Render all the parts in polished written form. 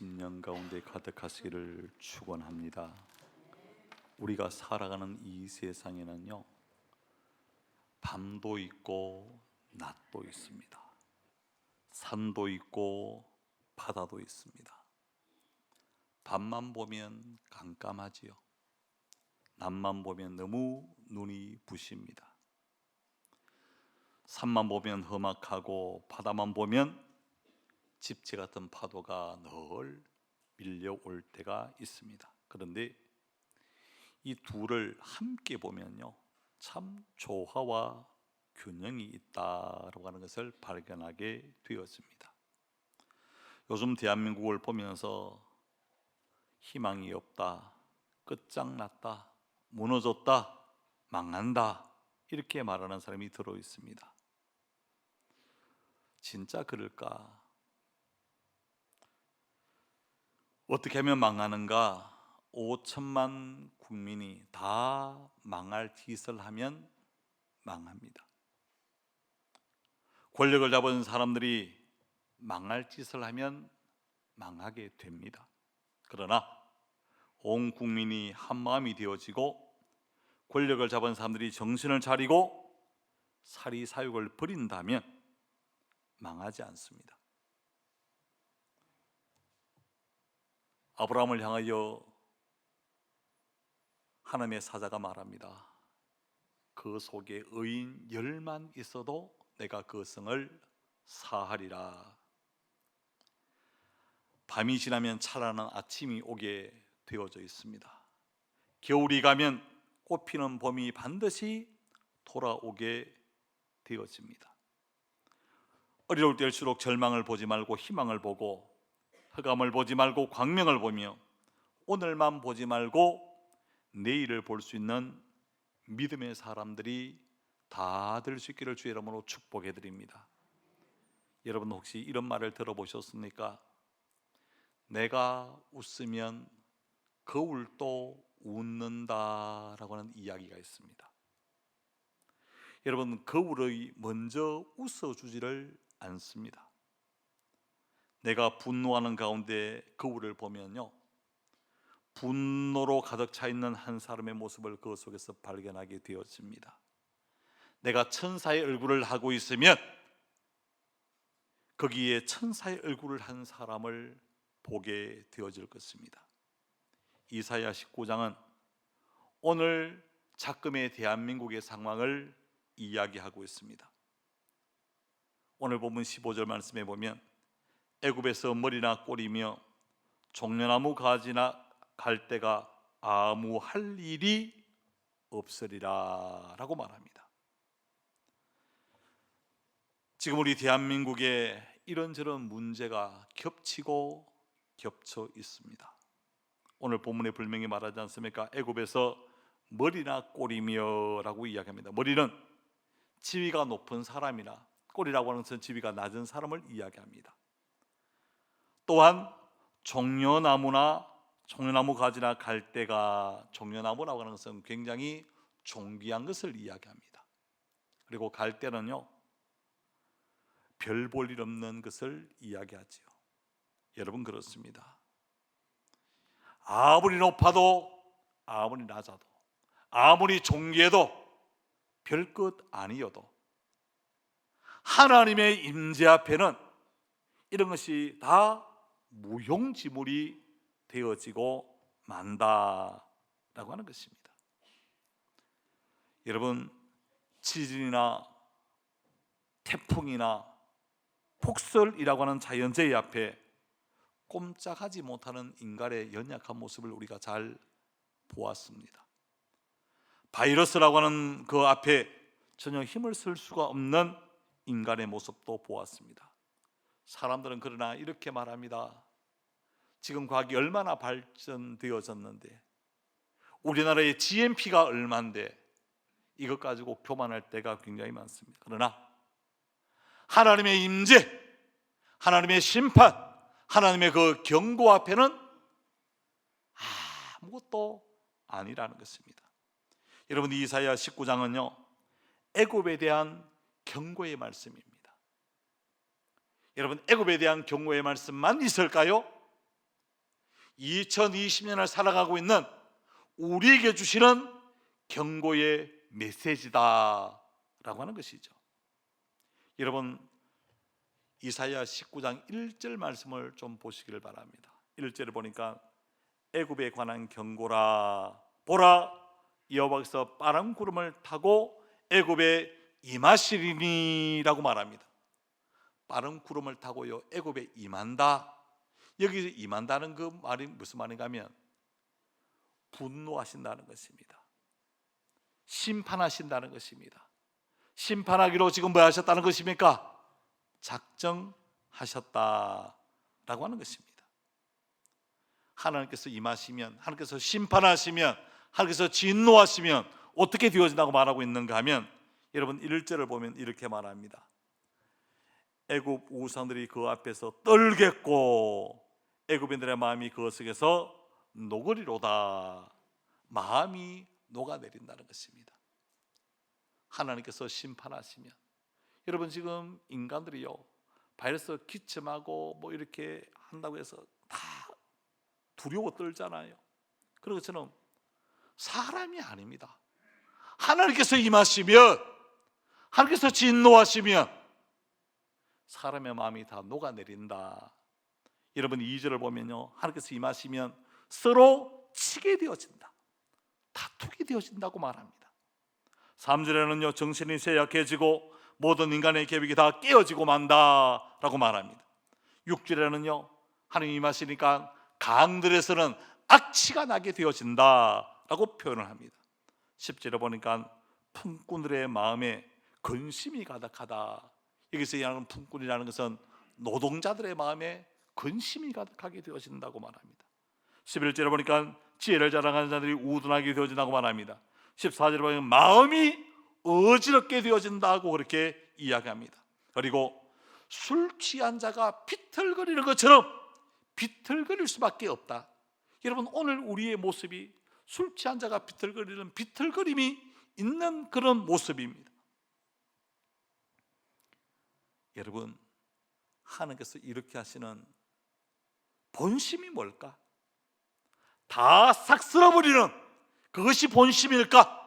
2020년 가운데 가득하시기를 축원합니다. 우리가 살아가는 이 세상에는요, 밤도 있고 낮도 있습니다. 산도 있고 바다도 있습니다. 밤만 보면 깜깜하지요. 낮만 보면 너무 눈이 부십니다. 산만 보면 험악하고 바다만 보면 집체 같은 파도가 늘 밀려올 때가 있습니다. 그런데 이 둘을 함께 보면요, 참 조화와 균형이 있다라고 하는 것을 발견하게 되었습니다. 요즘 대한민국을 보면서 희망이 없다, 끝장났다, 무너졌다, 망한다, 이렇게 말하는 사람이 들어 있습니다. 진짜 그럴까? 어떻게 하면 망하는가? 5천만 국민이 다 망할 짓을 하면 망합니다. 권력을 잡은 사람들이 망할 짓을 하면 망하게 됩니다. 그러나 온 국민이 한마음이 되어지고 권력을 잡은 사람들이 정신을 차리고 사리사욕을 버린다면 망하지 않습니다. 아브라함을 향하여 하나님의 사자가 말합니다. 그 속에 의인 10만 있어도 내가 그 성을 사하리라. 밤이 지나면 찬란한 아침이 오게 되어져 있습니다. 겨울이 가면 꽃피는 봄이 반드시 돌아오게 되어집니다. 어려울 때일수록 절망을 보지 말고 희망을 보고, 흑암을 보지 말고 광명을 보며, 오늘만 보지 말고 내일을 볼 수 있는 믿음의 사람들이 다 될 수 있기를 주의 이름으로 축복해 드립니다. 여러분 혹시 이런 말을 들어보셨습니까? 내가 웃으면 거울도 웃는다라고 하는 이야기가 있습니다. 여러분, 거울이 먼저 웃어주지를 않습니다. 내가 분노하는 가운데 거울을 보면요, 분노로 가득 차 있는 한 사람의 모습을 그 속에서 발견하게 되었습니다. 내가 천사의 얼굴을 하고 있으면 거기에 천사의 얼굴을 한 사람을 보게 되어질 것입니다. 이사야 19장은 오늘 작금의 대한민국의 상황을 이야기하고 있습니다. 오늘 본문 15절 말씀에 보면 애굽에서 머리나 꼬리며 종려나무 가지나 갈대가 아무 할 일이 없으리라 라고 말합니다. 지금 우리 대한민국에 이런저런 문제가 겹치고 겹쳐 있습니다. 오늘 본문에 분명히 말하지 않습니까? 애굽에서 머리나 꼬리며 라고 이야기합니다. 머리는 지위가 높은 사람이나, 꼬리라고 하는 것은 지위가 낮은 사람을 이야기합니다. 또한 종려나무 가지나 갈대가, 종려나무라고 하는 것은 굉장히 존귀한 것을 이야기합니다. 그리고 갈대는요, 별 볼 일 없는 것을 이야기하지요. 여러분 그렇습니다. 아무리 높아도, 아무리 낮아도, 아무리 존귀해도 별것 아니어도 하나님의 임재 앞에는 이런 것이 다 무용지물이 되어지고 만다라고 하는 것입니다. 여러분, 지진이나 태풍이나 폭설이라고 하는 자연재해 앞에 꼼짝하지 못하는 인간의 연약한 모습을 우리가 잘 보았습니다. 바이러스라고 하는 그 앞에 전혀 힘을 쓸 수가 없는 인간의 모습도 보았습니다. 사람들은 그러나 이렇게 말합니다. 지금 과학이 얼마나 발전되어졌는데, 우리나라의 GNP가 얼마인데 이것 가지고 교만할 때가 굉장히 많습니다. 그러나 하나님의 임재, 하나님의 심판, 하나님의 그 경고 앞에는 아무것도 아니라는 것입니다. 여러분, 이사야 19장은요 애굽에 대한 경고의 말씀입니다. 여러분, 애굽에 대한 경고의 말씀만 있을까요? 2020년을 살아가고 있는 우리에게 주시는 경고의 메시지다라고 하는 것이죠. 여러분, 이사야 19장 1절 말씀을 좀 보시기를 바랍니다. 1절을 보니까 애굽에 관한 경고라. 보라, 여호와께서 빠른 구름을 타고 애굽에 임하시리니라고 말합니다. 빠른 구름을 타고요 애굽에 임한다. 여기서 임한다는 그 말이 무슨 말인가 하면 분노하신다는 것입니다. 심판하신다는 것입니다. 심판하기로 지금 뭐 하셨다는 것입니까? 작정하셨다라고 하는 것입니다. 하나님께서 임하시면, 하나님께서 심판하시면, 하나님께서 진노하시면 어떻게 되어진다고 말하고 있는가 하면, 여러분 1절을 보면 이렇게 말합니다. 애굽 우상들이 그 앞에서 떨겠고 애굽인들의 마음이 그 속에서 녹으리로다. 마음이 녹아내린다는 것입니다. 하나님께서 심판하시면, 여러분 지금 인간들이요 바이러스 기침하고 뭐 이렇게 한다고 해서 다 두려워 떨잖아요. 그런 것처럼 사람이 아닙니다. 하나님께서 임하시면, 하나님께서 진노하시면 사람의 마음이 다 녹아내린다. 여러분 2절을 보면요 하나님께서 임하시면 서로 치게 되어진다, 다투게 되어진다고 말합니다. 3절에는요 정신이 쇠약해지고 모든 인간의 계획이 다 깨어지고 만다라고 말합니다. 6절에는요 하나님 임하시니까 강들에서는 악취가 나게 되어진다라고 표현을 합니다. 10절에 보니까 품꾼들의 마음에 근심이 가득하다. 여기서 얘기하는 품꾼이라는 것은 노동자들의 마음에 근심이 가득하게 되어진다고 말합니다. 11절에 보니까 지혜를 자랑하는 자들이 우둔하게 되어진다고 말합니다. 14절에 보면 마음이 어지럽게 되어진다고 그렇게 이야기합니다. 그리고 술 취한 자가 비틀거리는 것처럼 비틀거릴 수밖에 없다. 여러분 오늘 우리의 모습이 술 취한 자가 비틀거리는 비틀거림이 있는 그런 모습입니다. 여러분 하나님께서 이렇게 하시는 본심이 뭘까? 다 싹 쓸어버리는 그것이 본심일까?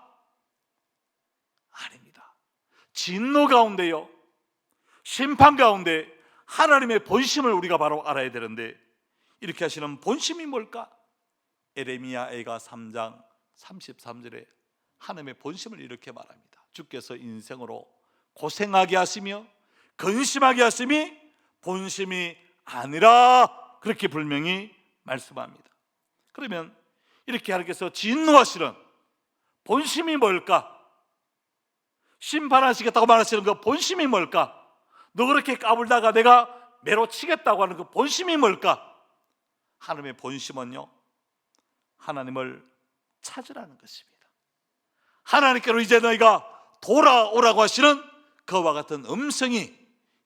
아닙니다. 진노 가운데요 심판 가운데 하나님의 본심을 우리가 바로 알아야 되는데, 이렇게 하시는 본심이 뭘까? 에레미야가 3장 33절에 하나님의 본심을 이렇게 말합니다. 주께서 인생으로 고생하게 하시며 근심하게 하심이 본심이 아니라, 그렇게 분명히 말씀합니다. 그러면 이렇게 하나님께서 진노하시는 본심이 뭘까? 심판하시겠다고 말하시는 그 본심이 뭘까? 너 그렇게 까불다가 내가 매로 치겠다고 하는 그 본심이 뭘까? 하나님의 본심은요 하나님을 찾으라는 것입니다. 하나님께로 이제 너희가 돌아오라고 하시는 그와 같은 음성이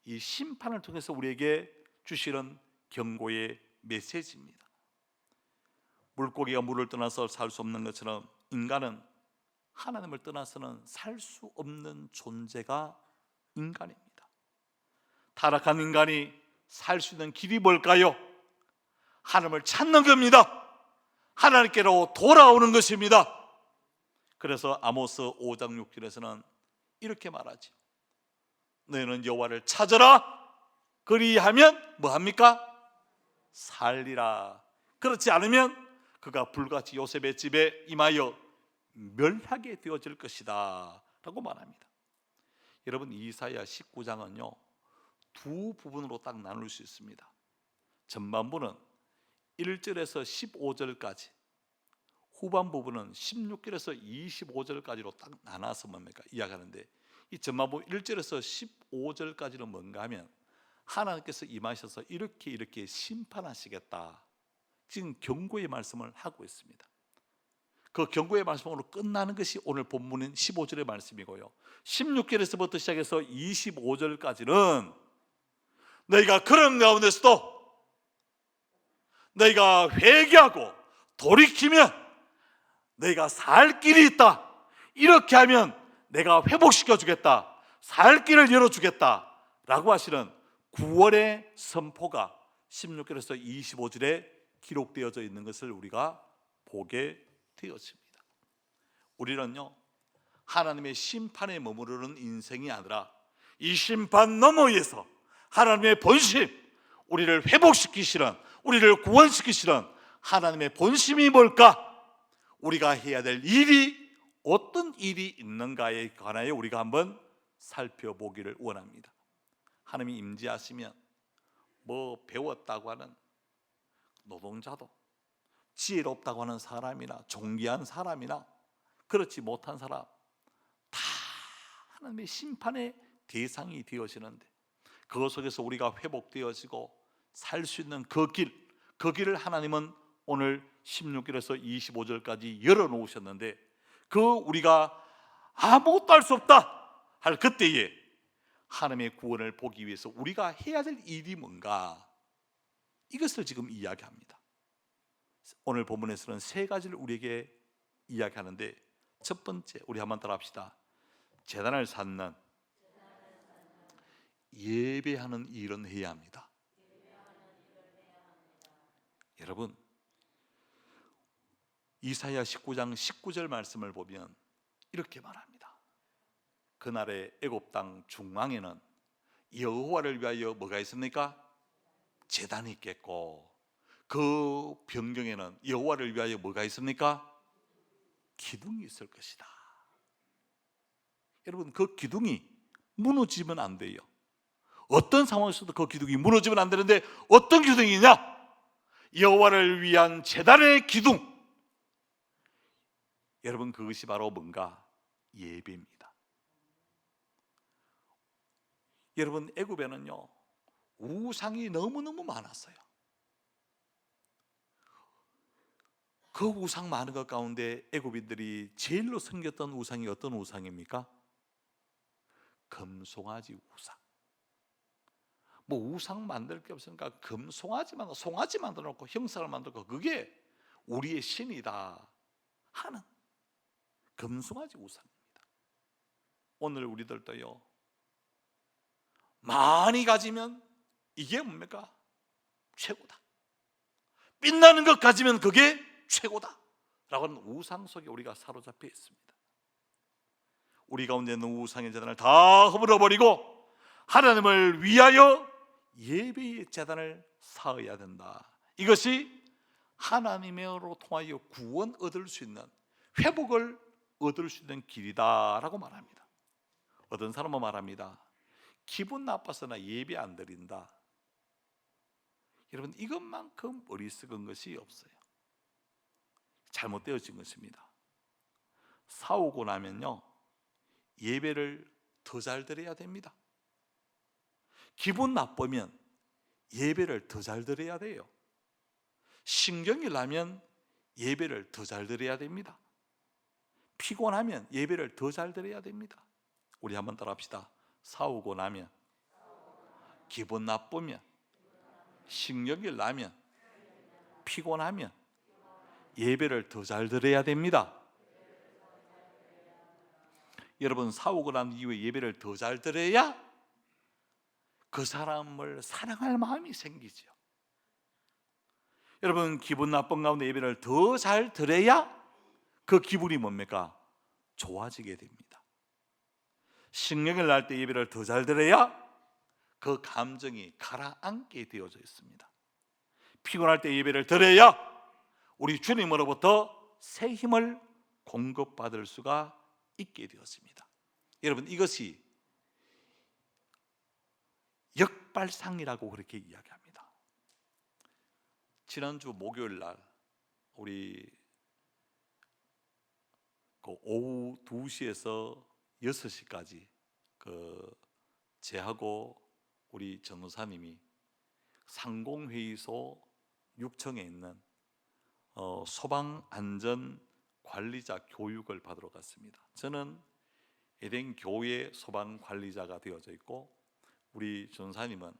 이 심판을 통해서 우리에게 주시는 경고의 메시지입니다. 물고기가 물을 떠나서 살 수 없는 것처럼 인간은 하나님을 떠나서는 살 수 없는 존재가 인간입니다. 타락한 인간이 살 수 있는 길이 뭘까요? 하나님을 찾는 겁니다. 하나님께로 돌아오는 것입니다. 그래서 아모스 5장 6절에서는 이렇게 말하죠. 너희는 여호와를 찾아라. 그리하면 뭐합니까? 살리라. 그렇지 않으면 그가 불같이 요셉의 집에 임하여 멸하게 되어질 것이다 라고 말합니다. 여러분 이사야 19장은요 두 부분으로 딱 나눌 수 있습니다. 전반부는 1절에서 15절까지, 후반 부분은 16절에서 25절까지로 딱 나눠서 뭡니까? 이야기하는데, 이 전반부 1절에서 15절까지는 뭔가 하면 하나님께서 임하셔서 이렇게 심판하시겠다, 지금 경고의 말씀을 하고 있습니다. 그 경고의 말씀으로 끝나는 것이 오늘 본문인 15절의 말씀이고요, 16절에서부터 시작해서 25절까지는 너희가 그런 가운데서도 너희가 회개하고 돌이키면 너희가 살 길이 있다, 이렇게 하면 내가 회복시켜 주겠다, 살 길을 열어주겠다 라고 하시는 구원의 선포가 16절에서 25절에 기록되어져 있는 것을 우리가 보게 되었습니다. 우리는요, 하나님의 심판에 머무르는 인생이 아니라 이 심판 너머에서 하나님의 본심, 우리를 회복시키시는, 우리를 구원시키시는 하나님의 본심이 뭘까? 우리가 해야 될 일이 어떤 일이 있는가에 관하여 우리가 한번 살펴보기를 원합니다. 하나님이 임재하시면 뭐 배웠다고 하는 노동자도, 지혜롭다고 하는 사람이나 존귀한 사람이나 그렇지 못한 사람 다 하나님의 심판의 대상이 되어지는데, 그 속에서 우리가 회복되어지고 살 수 있는 그 길을 하나님은 오늘 16절에서 25절까지 열어놓으셨는데, 그 우리가 아무것도 할 수 없다 할 그때에 하나님의 구원을 보기 위해서 우리가 해야 될 일이 뭔가, 이것을 지금 이야기합니다. 오늘 본문에서는 세 가지를 우리에게 이야기하는데, 첫 번째, 우리 한번 따라합시다. 제단을 쌓는, 예배하는 일은 해야 합니다. 여러분, 이사야 19장 19절 말씀을 보면 이렇게 말합니다. 그날의 애굽 땅 중앙에는 여호와를 위하여 뭐가 있습니까? 제단이 있겠고, 그 변경에는 여호와를 위하여 뭐가 있습니까? 기둥이 있을 것이다. 여러분, 그 기둥이 무너지면 안 돼요. 어떤 상황에서도 그 기둥이 무너지면 안 되는데, 어떤 기둥이냐? 여호와를 위한 제단의 기둥. 여러분, 그것이 바로 뭔가? 예배입니다. 여러분, 애굽에는요 우상이 너무너무 많았어요. 그 우상 많은 것 가운데 애굽인들이 제일로 섬겼던 우상이 어떤 우상입니까? 금송아지 우상. 뭐 우상 만들 게 없으니까 송아지 만들어 놓고 형상을 만들고 그게 우리의 신이다 하는 금송아지 우상입니다. 오늘 우리들도요, 많이 가지면 이게 뭡니까? 최고다. 빛나는 것 가지면 그게 최고다 라고 하는 우상 속에 우리가 사로잡혀 있습니다. 우리 가운데 있는 우상의 제단을 다 허물어버리고 하나님을 위하여 예배의 제단을 쌓아야 된다. 이것이 하나님으로 통하여 구원 얻을 수 있는, 회복을 얻을 수 있는 길이다 라고 말합니다. 어떤 사람은 말합니다. 기분 나빠서나 예배 안 드린다. 여러분, 이것만큼 어리석은 것이 없어요. 잘못되어진 것입니다. 싸우고 나면요 예배를 더 잘 드려야 됩니다. 기분 나쁘면 예배를 더 잘 드려야 돼요. 신경이 나면 예배를 더 잘 드려야 됩니다. 피곤하면 예배를 더 잘 드려야 됩니다. 우리 한번 따라합시다. 싸우고 나면, 기분 나쁘면, 신경이 나면, 피곤하면 예배를 더 잘 드려야 됩니다. 여러분, 싸우고 난 이후에 예배를 더 잘 드려야 그 사람을 사랑할 마음이 생기죠. 여러분, 기분 나쁜 가운데 예배를 더 잘 드려야 그 기분이 뭡니까? 좋아지게 됩니다. 신경을 날 때 예배를 더 잘 드려야 그 감정이 가라앉게 되어져 있습니다. 피곤할 때 예배를 드려야 우리 주님으로부터 새 힘을 공급받을 수가 있게 되었습니다. 여러분, 이것이 역발상이라고 그렇게 이야기합니다. 지난주 목요일 날 우리 오후 2시에서 6시까지 제하고 우리 전도사님이 상공회의소 6층에 있는 소방안전관리자 교육을 받으러 갔습니다. 저는 에덴 교회 소방관리자가 되어져 있고, 우리 전사님은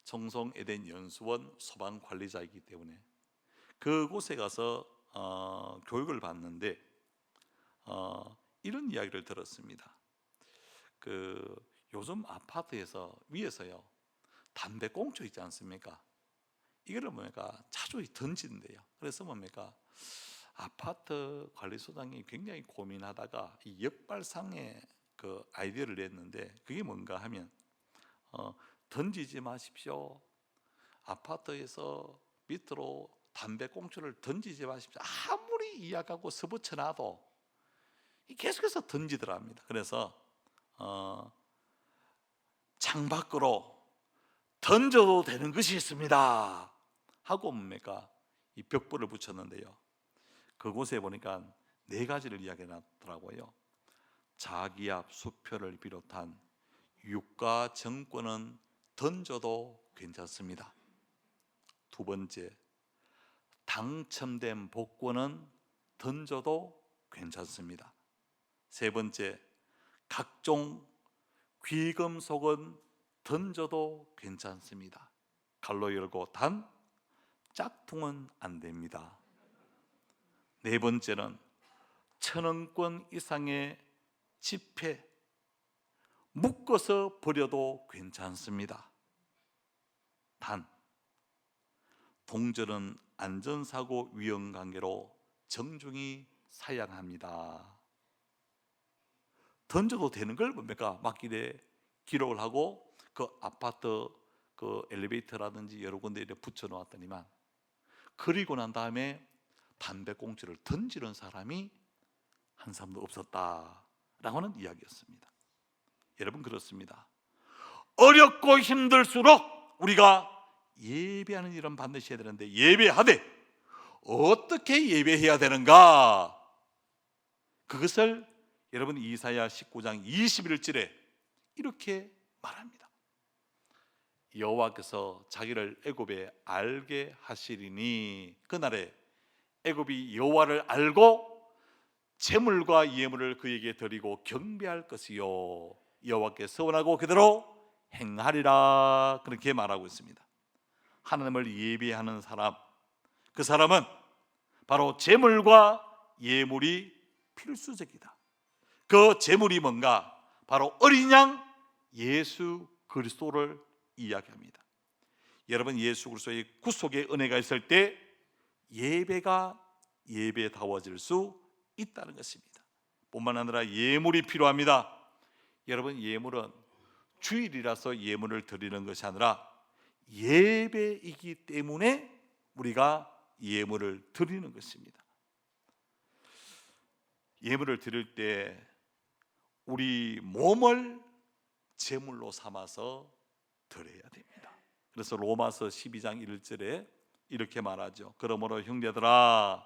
청송 에덴 연수원 소방관리자이기 때문에 그곳에 가서 교육을 받는데 이런 이야기를 들었습니다. 요즘 아파트에서 위에서요 담배 꽁초 있지 않습니까? 이거를 뭡니까 자주 던진대요. 그래서 뭡니까 아파트 관리소장이 굉장히 고민하다가 이 역발상의 그 아이디어를 냈는데, 그게 뭔가 하면 던지지 마십시오. 아파트에서 밑으로 담배꽁초를 던지지 마십시오. 아무리 이야기하고 서붙여놔도 계속해서 던지더랍니다. 그래서 창밖으로 던져도 되는 것이 있습니다 하고 뭡니까 이 벽보를 붙였는데요, 그곳에 보니까 4가지를 이야기해놨더라고요. 자기압 수표를 비롯한 유가 정권은 던져도 괜찮습니다. 2번째, 당첨된 복권은 던져도 괜찮습니다. 3번째, 각종 귀금속은 던져도 괜찮습니다. 갈로 열고 단 짝퉁은 안 됩니다. 4번째는 1,000원권 이상의 지폐 묶어서 버려도 괜찮습니다. 단 동절은 안전사고 위험관계로 정중히 사양합니다. 던져도 되는 걸 뭡니까 막길에 기록을 하고 그 아파트 그 엘리베이터라든지 여러 군데 이렇게 붙여 놓았더니만, 그리고 난 다음에 담배꽁초를 던지는 사람이 한 사람도 없었다라고 하는 이야기였습니다. 여러분, 그렇습니다. 어렵고 힘들수록 우리가 예배하는 일은 반드시 해야 되는데, 예배하되 어떻게 예배해야 되는가, 그것을 여러분 이사야 19장 21절에 이렇게 말합니다. 여호와께서 자기를 애굽에 알게 하시리니 그날에 애굽이 여호와를 알고 제물과 예물을 그에게 드리고 경배할 것이요 여호와께 서원하고 그대로 행하리라, 그렇게 말하고 있습니다. 하나님을 예배하는 사람, 그 사람은 바로 제물과 예물이 필수적이다. 그 제물이 뭔가? 바로 어린 양 예수 그리스도를 이야기합니다. 여러분, 예수 그리스도의 구속의 은혜가 있을 때 예배가 예배다워질 수 있다는 것입니다. 뿐만 아니라 예물이 필요합니다. 여러분, 예물은 주일이라서 예물을 드리는 것이 아니라 예배이기 때문에 우리가 예물을 드리는 것입니다. 예물을 드릴 때 우리 몸을 제물로 삼아서 드려야 됩니다. 그래서 로마서 12장 1절에 이렇게 말하죠. 그러므로 형제들아,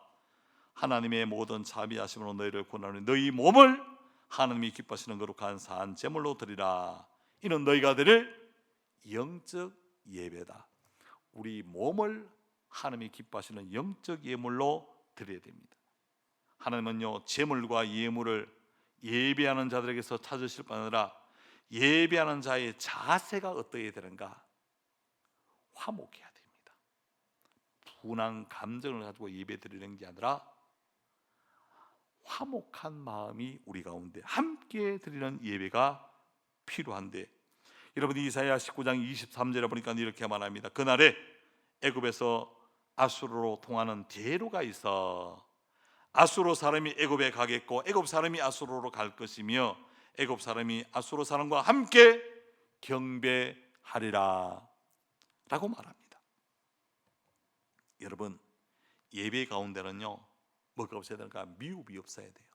하나님의 모든 자비하심으로 너희를 구하노니 너희 몸을 하나님이 기뻐하시는 거룩한 산 제물로 드리라. 이는 너희가 드릴 영적 예배다. 우리 몸을 하나님이 기뻐하시는 영적 예물로 드려야 됩니다. 하나님은요, 제물과 예물을 예배하는 자들에게서 찾으실 뿐 아니라 예배하는 자의 자세가 어떠해야 되는가? 화목해야 됩니다. 분한 감정을 가지고 예배 드리는 게 아니라 화목한 마음이 우리 가운데 함께 드리는 예배가 필요한데, 여러분 이사야 19장 23절에 보니까 이렇게 말합니다. 그날에 애굽에서 아수르로 통하는 대로가 있어 아수르 사람이 애굽에 가겠고 애굽 사람이 아수르로 갈 것이며 애굽 사람이 아수르 사람과 함께 경배하리라 라고 말합니다. 여러분, 예배 가운데는요 뭐가 없어야 되는가? 미움이 없어야 돼요.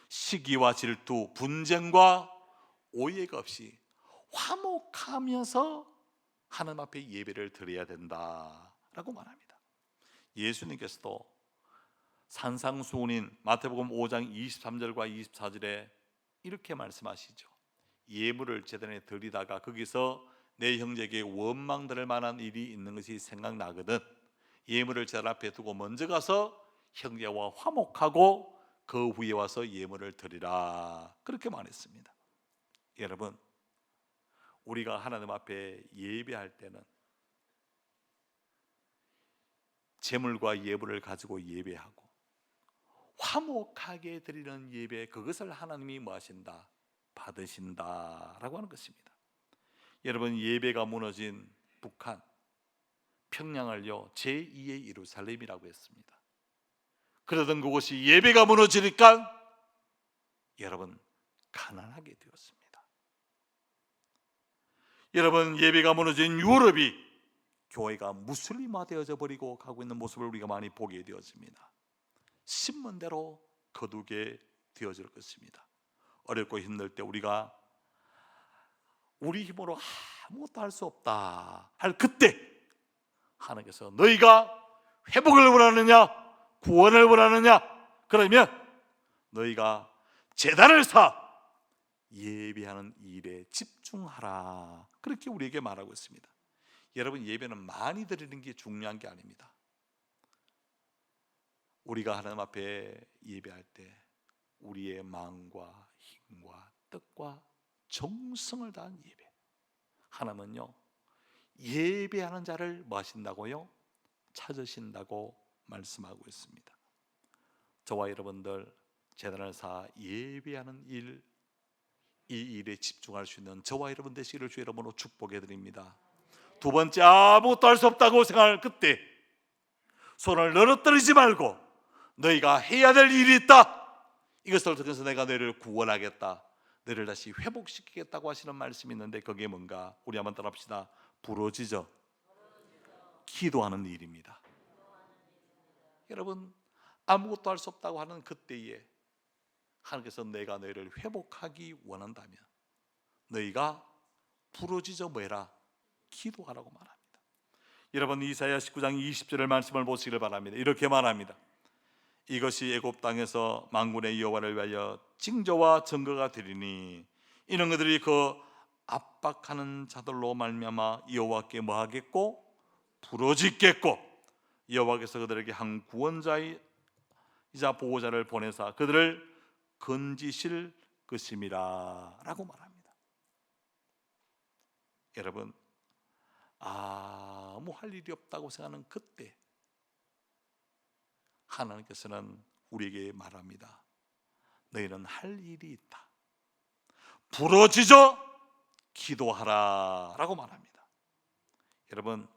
시기와 질투, 분쟁과 오해가 없이 화목하면서 하나님 앞에 예배를 드려야 된다라고 말합니다. 예수님께서도 산상수훈인 마태복음 5장 23절과 24절에 이렇게 말씀하시죠. 예물을 제단에 드리다가 거기서 내 형제에게 원망 들을 만한 일이 있는 것이 생각나거든 예물을 제단 앞에 두고 먼저 가서 형제와 화목하고 그 후에 와서 예물을 드리라, 그렇게 말했습니다. 여러분, 우리가 하나님 앞에 예배할 때는 제물과 예물을 가지고 예배하고 화목하게 드리는 예배, 그것을 하나님이 뭐 하신다? 받으신다라고 하는 것입니다. 여러분, 예배가 무너진 북한, 평양을요 제2의 예루살렘이라고 했습니다. 그러던 그곳이 예배가 무너지니까 여러분 가난하게 되었습니다. 여러분, 예배가 무너진 유럽이 교회가 무슬림화 되어져 버리고 가고 있는 모습을 우리가 많이 보게 되었습니다. 신문대로 거두게 되어질 것입니다. 어렵고 힘들 때 우리가 우리 힘으로 아무것도 할 수 없다 할 그때 하나님께서 너희가 회복을 원하느냐 구원을 원하느냐 그러면 너희가 제단을 사 예배하는 일에 집중하라, 그렇게 우리에게 말하고 있습니다. 여러분, 예배는 많이 드리는 게 중요한 게 아닙니다. 우리가 하나님 앞에 예배할 때 우리의 마음과 힘과 뜻과 정성을 다한 예배, 하나님은요 예배하는 자를 뭐 하신다고요? 찾으신다고 말씀하고 있습니다. 저와 여러분들 제단을 사 예배하는 일, 이 일에 집중할 수 있는 저와 여러분 되시기를 주의 이름으로 축복해 드립니다. 두 번째, 아무것도 할 수 없다고 생각할 그때 손을 늘어뜨리지 말고 너희가 해야 될 일이 있다, 이것을 통해서 내가 너희를 구원하겠다, 너희를 다시 회복시키겠다고 하시는 말씀이 있는데 그게 뭔가? 우리 한번 따라합시다. 부러지죠 기도하는 일입니다. 여러분, 아무것도 할 수 없다고 하는 그때에 하나님께서 내가 너희를 회복하기 원한다면 너희가 부러지죠 뭐해라? 기도하라고 말합니다. 여러분, 이사야 19장 20절의 말씀을 보시길 바랍니다. 이렇게 말합니다. 이것이 애굽 땅에서 만군의 여호와를 위하여 징조와 증거가 되리니 이는 그들이 그 압박하는 자들로 말미암아 여호와께 뭐하겠고? 부러지겠고 여호와께서 그들에게 한 구원자이자 보호자를 보내사 그들을 건지실 것임이라 라고 말합니다. 여러분, 아무 할 일이 없다고 생각하는 그때 하나님께서는 우리에게 말합니다. 너희는 할 일이 있다. 부러지죠 기도하라 라고 말합니다. 여러분,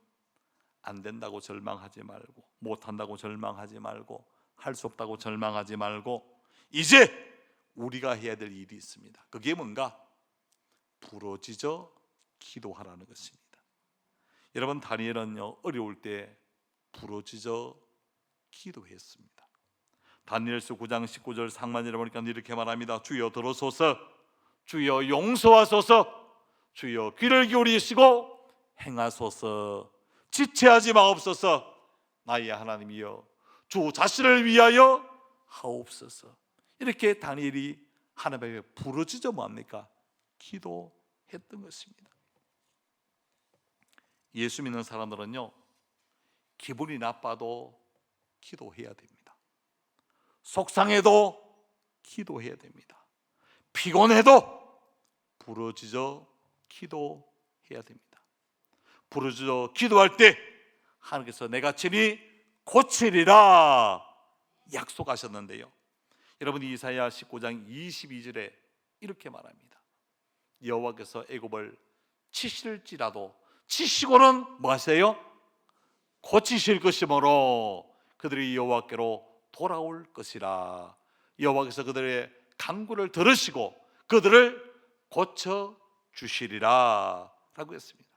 안 된다고 절망하지 말고, 못한다고 절망하지 말고, 할 수 없다고 절망하지 말고 이제 우리가 해야 될 일이 있습니다. 그게 뭔가? 부러지죠 기도하라는 것입니다. 여러분, 다니엘은요 어려울 때 부러지죠 기도했습니다. 다니엘서 9장 19절 상반절에 보니까 이렇게 말합니다. 주여 들어소서, 주여 용서하소서, 주여 귀를 기울이시고 행하소서, 지체하지 마옵소서, 나의 하나님이여 주 자신을 위하여 하옵소서. 이렇게 다니엘이 하나님에게 부르짖어 뭐합니까? 기도했던 것입니다. 예수 믿는 사람들은요 기분이 나빠도 기도해야 됩니다. 속상해도 기도해야 됩니다. 피곤해도 부르짖어 기도해야 됩니다. 부르짖어 기도할 때 하나님께서 내가 친히 고치리라 약속하셨는데요, 여러분, 이사야 19장 22절에 이렇게 말합니다. 여호와께서 애굽을 치실지라도 치시고는 뭐 하세요? 고치실 것이므로 그들이 여호와께로 돌아올 것이라. 여호와께서 그들의 간구를 들으시고 그들을 고쳐 주시리라 라고 했습니다.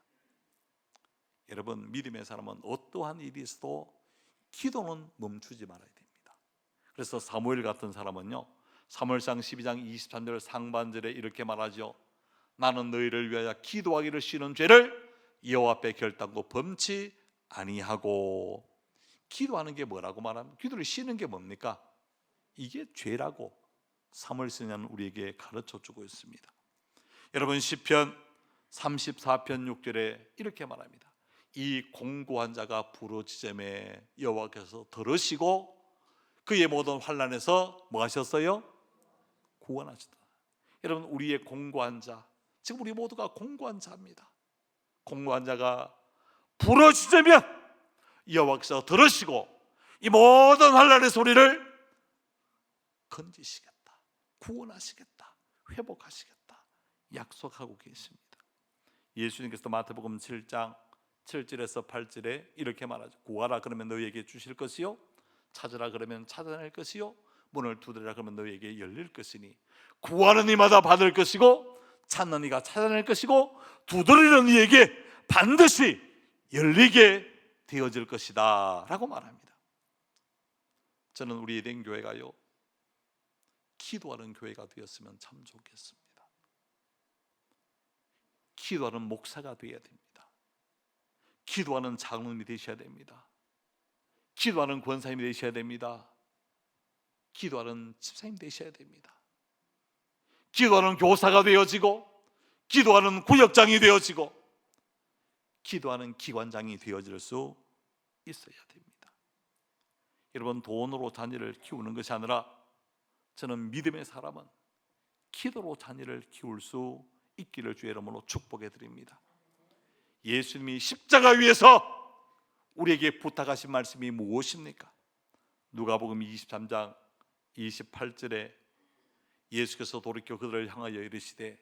여러분, 믿음의 사람은 어떠한 일이 있어도 기도는 멈추지 말아야 됩니다. 그래서 사무엘 같은 사람은요 사무엘상 12장 23절 상반절에 이렇게 말하죠. 나는 너희를 위하여 기도하기를 싫은 죄를 여호와 앞에 결단코 범치 아니하고. 기도하는 게 뭐라고 말합니까? 기도를 쉬는 게 뭡니까? 이게 죄라고 사무엘서는 우리에게 가르쳐 주고 있습니다. 여러분, 시편 34편 6절에 이렇게 말합니다. 이 공고한 자가 부르짖음에 여호와께서 들으시고 그의 모든 환난에서 뭐 하셨어요? 구원하셨다. 여러분, 우리의 공고한 자, 지금 우리 모두가 공고한 자입니다. 공고한 자가 부르짖으면 여호와께서 들으시고 이 모든 환난의 우리를 건지시겠다, 구원하시겠다, 회복하시겠다 약속하고 계십니다. 예수님께서 마태복음 7장 7절에서 8절에 이렇게 말하죠. 구하라 그러면 너희에게 주실 것이요, 찾으라 그러면 찾아낼 것이요, 문을 두드리라 그러면 너희에게 열릴 것이니 구하는 이마다 받을 것이고 찾는 이가 찾아낼 것이고 두드리는 이에게 반드시 열리게 되어질 것이다 라고 말합니다. 저는 우리 에덴 교회가요, 기도하는 교회가 되었으면 참 좋겠습니다. 기도하는 목사가 되어야 됩니다. 기도하는 장로님이 되셔야 됩니다. 기도하는 권사님이 되셔야 됩니다. 기도하는 집사님 되셔야 됩니다. 기도하는 교사가 되어지고 기도하는 구역장이 되어지고 기도하는 기관장이 되어질 수 있어야 됩니다. 여러분, 돈으로 자녀를 키우는 것이 아니라 저는 믿음의 사람은 기도로 자녀를 키울 수 있기를 주의 이름으로 축복해 드립니다. 예수님이 십자가 위에서 우리에게 부탁하신 말씀이 무엇입니까? 누가복음 23장 28절에 예수께서 돌이켜 그들을 향하여 이르시되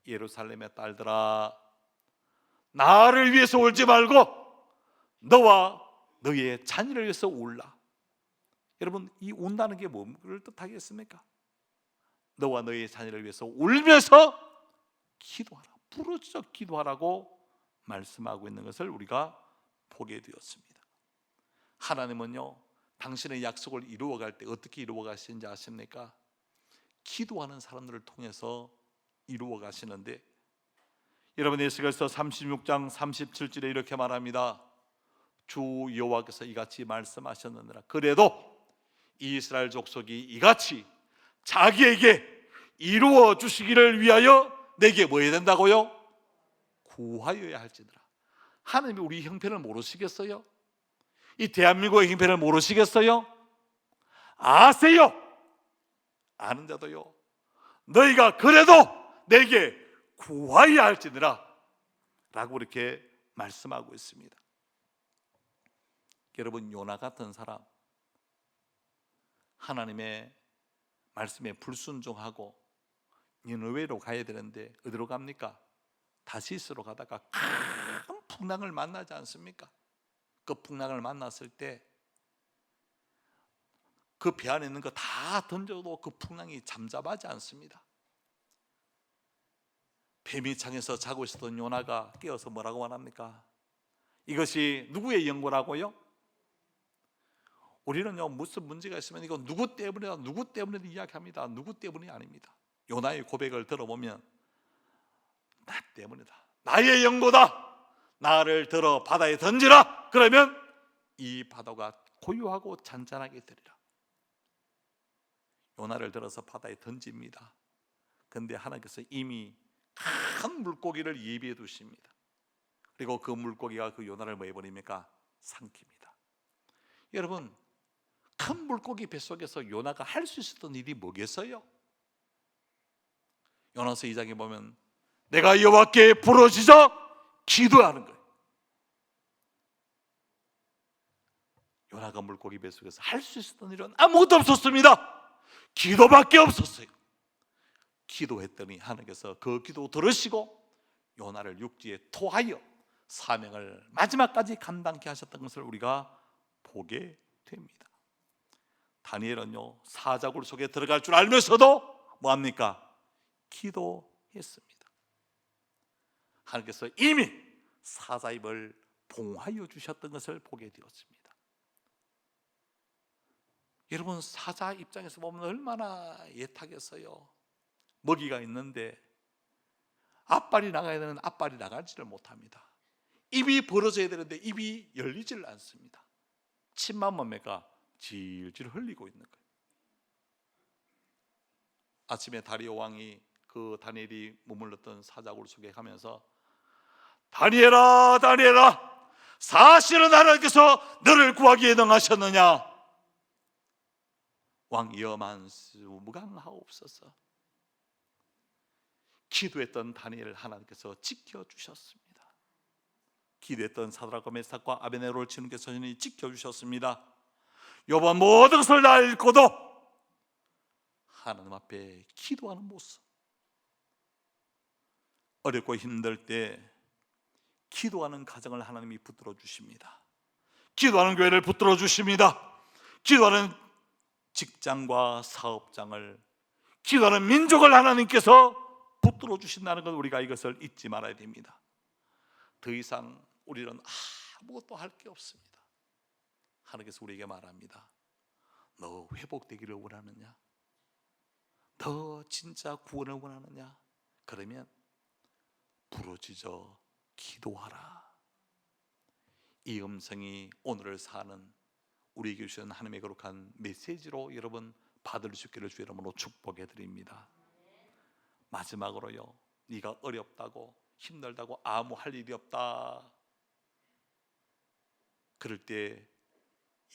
예루살렘의 딸들아, 나를 위해서 울지 말고 너와 너의 자녀를 위해서 울라. 여러분, 이 운다는 게 뭐를 뜻하겠습니까? 너와 너의 자녀를 위해서 울면서 기도하라, 부르짖어 기도하라고 말씀하고 있는 것을 우리가 보게 되었습니다. 하나님은요, 당신의 약속을 이루어갈 때 어떻게 이루어가시는지 아십니까? 기도하는 사람들을 통해서 이루어가시는데, 여러분, 에스겔서 36장 37절에 이렇게 말합니다. 주 여호와께서 이같이 말씀하셨느니라. 그래도 이스라엘 족속이 이같이 자기에게 이루어 주시기를 위하여 내게 뭐 해야 된다고요? 구하여야 할지니라. 하나님이 우리 형편을 모르시겠어요? 이 대한민국의 형편을 모르시겠어요? 아세요. 아는 자도요, 너희가 그래도 내게 구하여야 할지니라 라고 이렇게 말씀하고 있습니다. 여러분, 요나 같은 사람, 하나님의 말씀에 불순종하고 니느웨로 가야 되는데 어디로 갑니까? 다시스로 가다가 큰 풍랑을 만나지 않습니까? 그 풍랑을 만났을 때 그 배 안에 있는 거 다 던져도 그 풍랑이 잠잠하지 않습니다. 배미창에서 자고 있었던 요나가 깨어서 뭐라고 말합니까? 이것이 누구의 연고라고요? 우리는요, 무슨 문제가 있으면 이거 누구 때문이다, 누구 때문에 이야기합니다. 누구 때문이 아닙니다. 요나의 고백을 들어보면 나 때문이다, 나의 연고다, 나를 들어 바다에 던지라. 그러면 이 바다가 고요하고 잔잔하게 되리라. 요나를 들어서 바다에 던집니다. 그런데 하나님께서 이미 큰 물고기를 예비해 두십니다. 그리고 그 물고기가 그 요나를 뭐 해버립니까? 삼킵니다. 여러분, 큰 물고기 뱃속에서 요나가 할 수 있었던 일이 뭐겠어요? 요나서 2장에 보면 내가 여호와께 부르짖어 기도하는 거예요. 요나가 물고기 뱃속에서 할 수 있었던 일은 아무것도 없었습니다. 기도밖에 없었어요. 기도했더니 하나님께서 그 기도 들으시고 요나를 육지에 토하여 사명을 마지막까지 감당케 하셨던 것을 우리가 보게 됩니다. 다니엘은요, 사자굴 속에 들어갈 줄 알면서도 뭐합니까? 기도했습니다. 하나님께서 이미 사자 입을 봉하여 주셨던 것을 보게 되었습니다. 여러분, 사자 입장에서 보면 얼마나 애타겠어요. 먹이가 있는데 앞발이 나가야 되는 앞발이 나가지를 못합니다. 입이 벌어져야 되는데 입이 열리질 않습니다. 침만 뭡니까? 질질 흘리고 있는 거예요. 아침에 다리오 왕이 그 다니엘이 머물렀던 사자굴 속에 가면서 다니엘아, 다니엘아, 사실은 하나님께서 너를 구하기에 능하셨느냐? 왕 여만수 무강하옵소서. 기도했던 다니엘을 하나님께서 지켜주셨습니다. 기도했던 사드락과 메삭과 아베네고를 주님께서 지켜주셨습니다. 욥은 모든 것을 다 잃고도 하나님 앞에 기도하는 모습, 어렵고 힘들 때 기도하는 가정을 하나님이 붙들어 주십니다. 기도하는 교회를 붙들어 주십니다. 기도하는 직장과 사업장을, 기도하는 민족을 하나님께서 붙들어 주신다는 것, 우리가 이것을 잊지 말아야 됩니다. 더 이상 우리는 아무것도 할 게 없습니다. 하나님께서 우리에게 말합니다. 너 회복되기를 원하느냐? 너 진짜 구원을 원하느냐? 그러면 부르짖어 기도하라. 이 음성이 오늘을 사는 우리에게 주신 하나님의 거룩한 메시지로 여러분 받을 수 있기를 주 이름으로 축복해 드립니다. 마지막으로요, 네가 어렵다고 힘들다고 아무 할 일이 없다, 그럴 때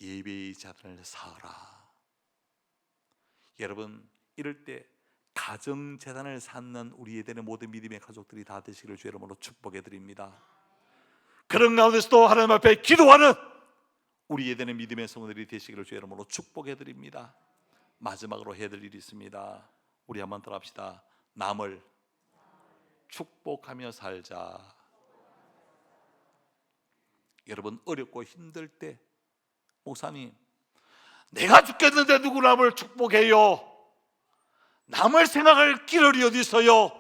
예배의 자단을 쌓아라. 여러분, 이럴 때 가정재단을 쌓는 우리 에덴의 모든 믿음의 가족들이 다 되시기를 주 이름으로 축복해 드립니다. 그런 가운데서도 하나님 앞에 기도하는 우리 에덴의 믿음의 성도들이 되시기를 주 이름으로 축복해 드립니다. 마지막으로 해야 될 일이 있습니다. 우리 한번 더 합시다. 남을 축복하며 살자. 여러분, 어렵고 힘들 때, 목사님 내가 죽겠는데 누구 남을 축복해요? 남을 생각할 길이 어디 있어요?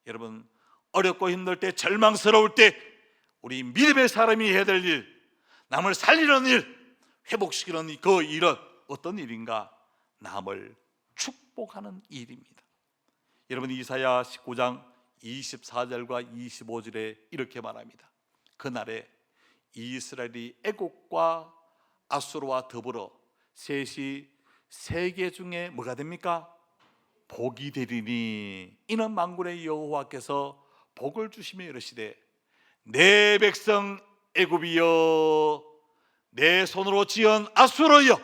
여러분, 어렵고 힘들 때, 절망스러울 때 우리 믿음의 사람이 해야 될 일, 남을 살리는 일, 회복시키는 그 일은 어떤 일인가? 남을 축복하는 일입니다. 여러분, 이사야 19장 24절과 25절에 이렇게 말합니다. 그날에 이스라엘이 애국과 아수르와 더불어 셋이 세계 중에 뭐가 됩니까? 복이 되리니 이는 만군의 여호와께서 복을 주시며 이르시되 내 백성 애굽이여, 내 손으로 지은 아수르여,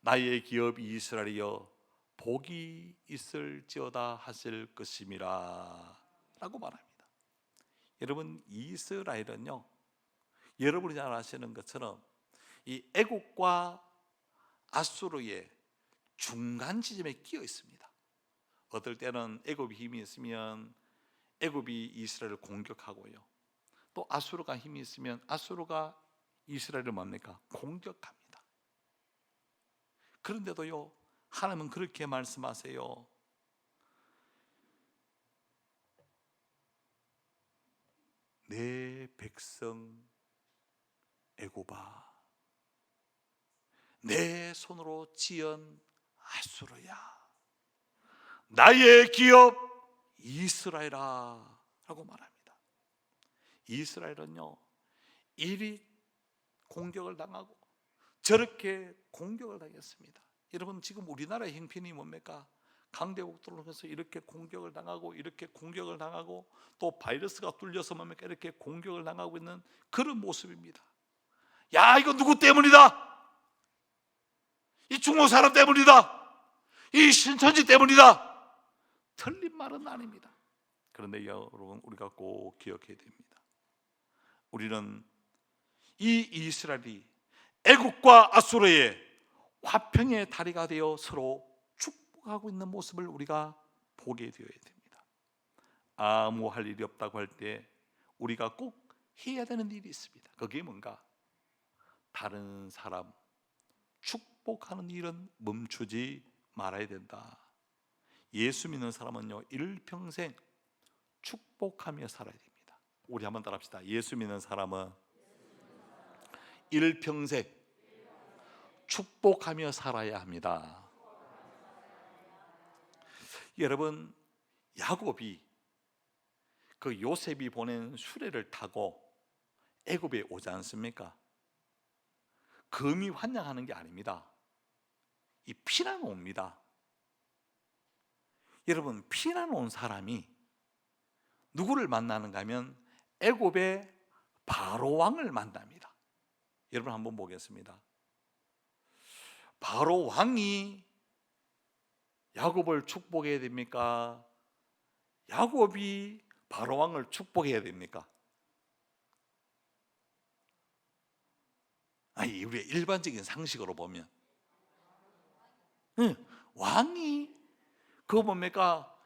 나의 기업 이스라엘이여, 복이 있을지어다 하실 것임이라 라고 말합니다. 여러분, 이스라엘은요, 여러분이 잘 아시는 것처럼 이 애국과 아수르의 중간 지점에 끼어 있습니다. 어떨 때는 애굽이 힘이 있으면 애굽이 이스라엘을 공격하고요, 또 아수르가 힘이 있으면 아수르가 이스라엘을 뭡니까? 공격합니다. 그런데도요, 하나님은 그렇게 말씀하세요. 내 백성 애굽아, 내 손으로 지은 아수르야, 나의 기업 이스라엘아 라고 말합니다. 이스라엘은요, 이리 공격을 당하고 저렇게 공격을 당했습니다. 여러분, 지금 우리나라의 형편이 뭡니까? 강대국들로 해서 이렇게 공격을 당하고, 이렇게 공격을 당하고, 또 바이러스가 뚫려서 뭡니까? 이렇게 공격을 당하고 있는 그런 모습입니다. 야, 이거 누구 때문이다? 이 중국 사람 때문이다, 이 신천지 때문이다. 틀린 말은 아닙니다. 그런데 여러분, 우리가 꼭 기억해야 됩니다. 우리는 이 이스라엘이 애국과 아수르의 화평의 다리가 되어 서로 축복하고 있는 모습을 우리가 보게 되어야 됩니다. 아무 할 일이 없다고 할 때 우리가 꼭 해야 되는 일이 있습니다. 그게 뭔가? 다른 사람 축복하는 일은 멈추지 말아야 된다. 예수 믿는 사람은요, 일평생 축복하며 살아야 됩니다. 우리 한번 따라합시다. 예수 믿는 사람은 일평생 축복하며 살아야 합니다. 여러분, 야곱이 그 요셉이 보낸 수레를 타고 애굽에 오지 않습니까? 금이 환영하는 게 아닙니다. 이 피난 옵니다. 여러분, 피난 온 사람이 누구를 만나는가 하면 애굽의 바로 왕을 만납니다. 여러분, 한번 보겠습니다. 바로 왕이 야곱을 축복해야 됩니까? 야곱이 바로 왕을 축복해야 됩니까? 아니, 우리의 일반적인 상식으로 보면 왕이 그거 뭡니까?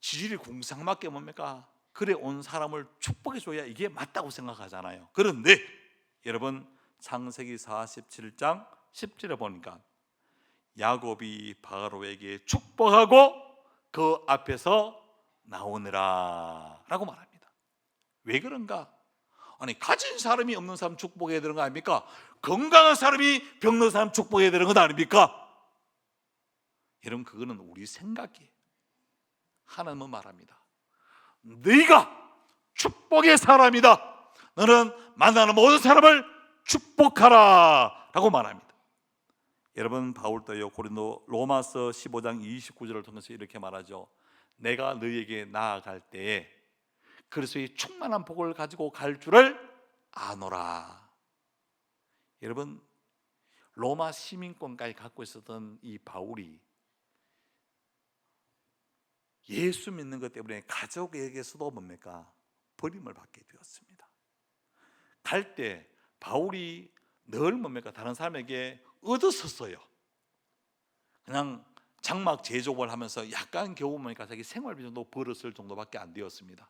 지질이 궁상맞게 뭡니까? 그래 온 사람을 축복해 줘야 이게 맞다고 생각하잖아요. 그런데 여러분 창세기 47장 10절에 보니까 야곱이 바로에게 축복하고 그 앞에서 나오느라 라고 말합니다. 왜 그런가? 아니 가진 사람이 없는 사람 축복해야 되는 거 아닙니까? 건강한 사람이 병든 사람 축복해야 되는 건 아닙니까? 여러분 그거는 우리 생각이에요. 하나님은 말합니다. 네가 축복의 사람이다. 너는 만나는 모든 사람을 축복하라 라고 말합니다. 여러분 바울도요 로마서 15장 29절을 통해서 이렇게 말하죠. 내가 너희에게 나아갈 때에 그리스도의 충만한 복을 가지고 갈 줄을 아노라. 여러분 로마 시민권까지 갖고 있었던 이 바울이 예수 믿는 것 때문에 가족에게서도 뭡니까? 버림을 받게 되었습니다. 갈 때 바울이 늘 뭡니까? 다른 사람에게 얻었었어요. 그냥 장막 제조업을 하면서 약간 겨우 뭡니까? 자기 생활비 정도 벌었을 정도밖에 안 되었습니다.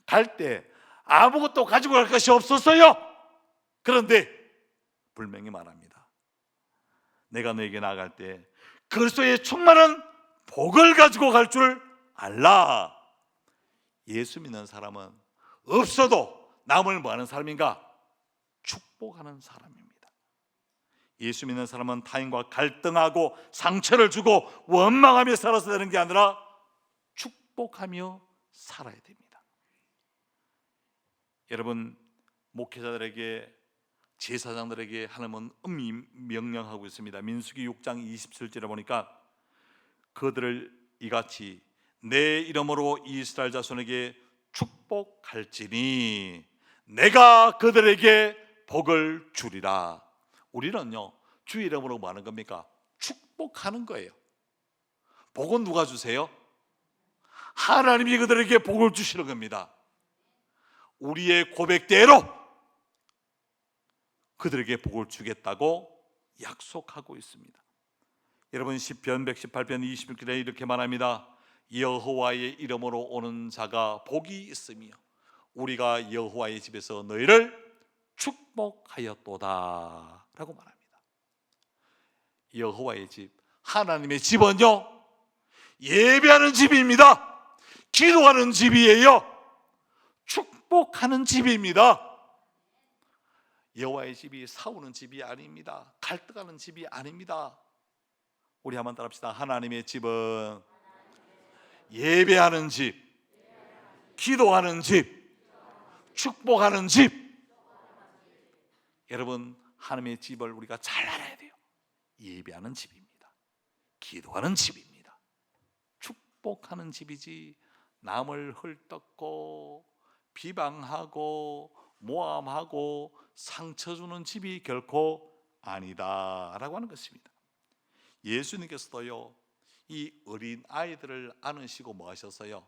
갈 때 아무것도 가지고 갈 것이 없었어요. 그런데 분명히 말합니다. 내가 너에게 나아갈 때 그리스도의 충만한 복을 가지고 갈 줄 알라. 예수 믿는 사람은 없어도 남을 뭐 하는 사람인가? 축복하는 사람입니다. 예수 믿는 사람은 타인과 갈등하고 상처를 주고 원망하며 살아서 되는 게 아니라 축복하며 살아야 됩니다. 여러분 목회자들에게 제사장들에게 하나님은 명령하고 있습니다. 민수기 6장 27절에 보니까 그들을 이같이 내 이름으로 이스라엘 자손에게 축복할지니 내가 그들에게 복을 주리라. 우리는요 주 이름으로 뭐 하는 겁니까? 축복하는 거예요. 복은 누가 주세요? 하나님이 그들에게 복을 주시는 겁니다. 우리의 고백대로 그들에게 복을 주겠다고 약속하고 있습니다. 여러분 시편 118편 21절에 이렇게 말합니다. 여호와의 이름으로 오는 자가 복이 있으며 우리가 여호와의 집에서 너희를 축복하였도다 라고 말합니다. 여호와의 집, 하나님의 집은요 예배하는 집입니다. 기도하는 집이에요. 축복하는 집입니다. 여호와의 집이 싸우는 집이 아닙니다. 갈등하는 집이 아닙니다. 우리 한번 따라합시다. 하나님의 집은 예배하는 집, 기도하는 집, 축복하는 집. 여러분 하나님의 집을 우리가 잘 알아야 돼요. 예배하는 집입니다. 기도하는 집입니다. 축복하는 집이지 남을 헐떡고 비방하고 모함하고 상처 주는 집이 결코 아니다라고 하는 것입니다. 예수님께서도요 이 어린 아이들을 안으시고 뭐 하셨어요?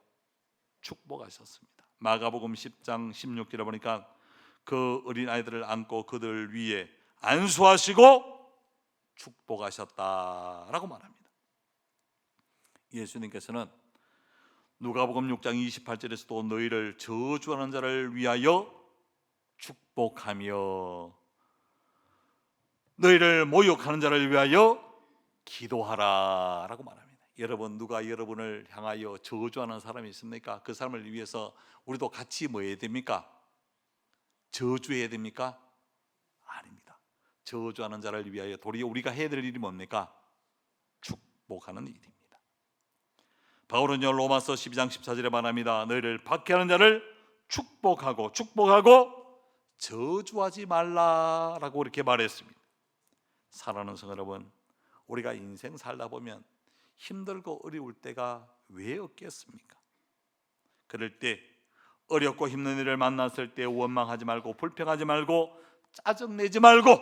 축복하셨습니다. 마가복음 10장 16절에 보니까 그 어린 아이들을 안고 그들 위에 안수하시고 축복하셨다라고 말합니다. 예수님께서는 누가복음 6장 28절에서도 너희를 저주하는 자를 위하여 축복하며 너희를 모욕하는 자를 위하여 기도하라 라고 말합니다. 여러분 누가 여러분을 향하여 저주하는 사람이 있습니까? 그 사람을 위해서 우리도 같이 뭐 해야 됩니까? 저주해야 됩니까? 아닙니다. 저주하는 자를 위하여 도리어 우리가 해야 될 일이 뭡니까? 축복하는 일입니다. 바울은요 로마서 12장 14절에 말합니다. 너희를 박해하는 자를 축복하고 저주하지 말라라고 이렇게 말했습니다. 사랑하는 성도 여러분, 우리가 인생 살다 보면 힘들고 어려울 때가 왜 없겠습니까? 그럴 때 어렵고 힘든 일을 만났을 때 원망하지 말고 불평하지 말고 짜증내지 말고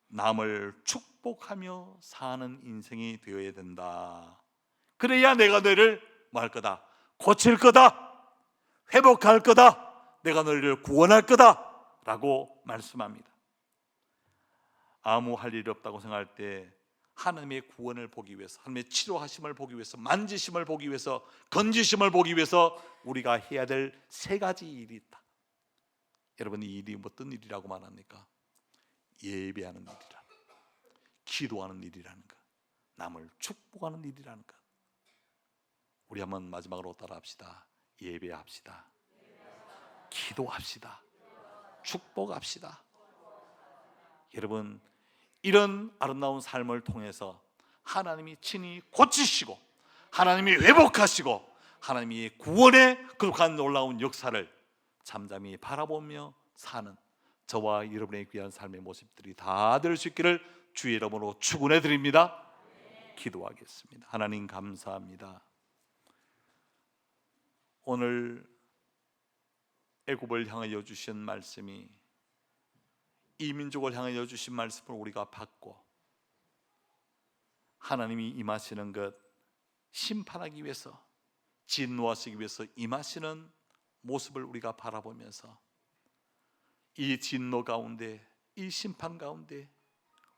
남을 축복하며 사는 인생이 되어야 된다. 그래야 내가 너희를 뭐 할 거다? 고칠 거다, 회복할 거다, 내가 너희를 구원할 거다 라고 말씀합니다. 아무 할 일이 없다고 생각할 때 하나님의 구원을 보기 위해서, 하나님의 치료하심을 보기 위해서, 만지심을 보기 위해서, 건지심을 보기 위해서 우리가 해야 될 세 가지 일이 있다. 여러분, 이 일이 어떤 일이라고 말합니까? 예배하는 일이라, 기도하는 일이라는 것, 남을 축복하는 일이라는 것. 우리 한번 마지막으로 따라합시다. 예배합시다, 기도합시다, 축복합시다. 여러분, 이런 아름다운 삶을 통해서 하나님이 친히 고치시고, 하나님이 회복하시고, 하나님이 구원의 거룩한 놀라운 역사를 잠잠히 바라보며 사는 저와 여러분의 귀한 삶의 모습들이 다 될 수 있기를 주의 이름으로 축원해 드립니다. 기도하겠습니다. 하나님, 감사합니다. 오늘 애굽을 향하여 주신 말씀이 이 민족을 향하여 주신 말씀을 우리가 받고 하나님이 임하시는 것, 심판하기 위해서, 진노하시기 위해서 임하시는 모습을 우리가 바라보면서 이 진노 가운데, 이 심판 가운데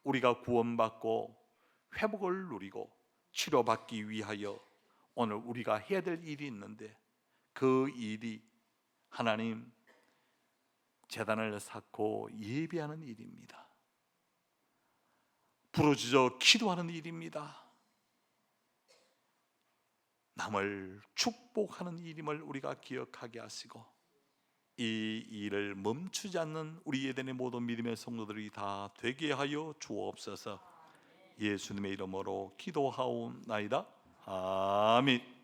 우리가 구원받고 회복을 누리고 치료받기 위하여 오늘 우리가 해야 될 일이 있는데, 그 일이 하나님 제단을 쌓고 예배하는 일입니다. 부르짖어 기도하는 일입니다. 남을 축복하는 일임을 우리가 기억하게 하시고, 이 일을 멈추지 않는 우리 예전의 모든 믿음의 성도들이 다 되게 하여 주옵소서. 예수님의 이름으로 기도하옵나이다. 아멘.